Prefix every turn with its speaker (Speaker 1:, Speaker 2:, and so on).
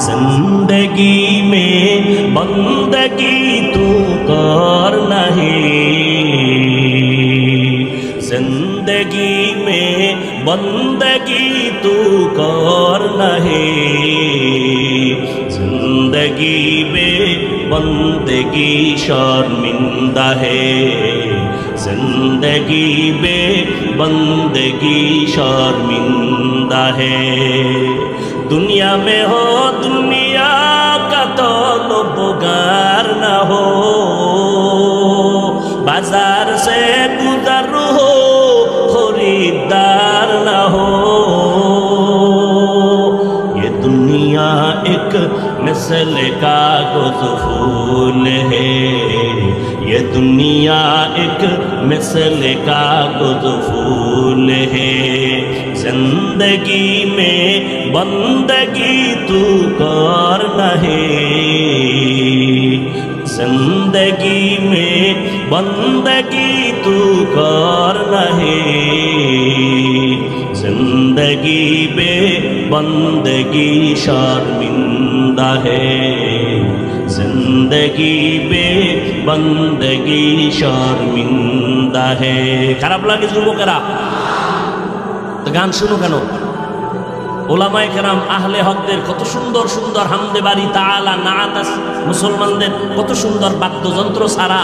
Speaker 1: जिंदगी में बंदगी तू कर नहीं, जिंदगी में बंदगी तू कर नहीं, जिंदगी में बंदगी शर्मिंदा है, जिंदगी में बंदगी शर्मिंदा है। दुनिया में हो दुनिया का तलबगार न हो, बाजार से गुजर हो खरीदार न हो। ये दुनिया एक मिसल कागज़ फूल है, ये दुनिया एक मिसल कागज़ फूल है। जिंदगी में बंदगी तू कर नहीं, जिंदगी में बंदगी तू कर नहीं, जिंदगी में बंदगी शर्मिंदा है, जिंदगी में बंदगी शर्मिंदा है। খারাপ লাগে যুবকেরা? তো গান শুনো কেন? ওলামায়ে কেরাম আহলে হকদের কত সুন্দর সুন্দর হামদে বাড়ি তাআলা নাআত মুসলমানদের কত সুন্দর বাদ্যযন্ত্র ছাড়া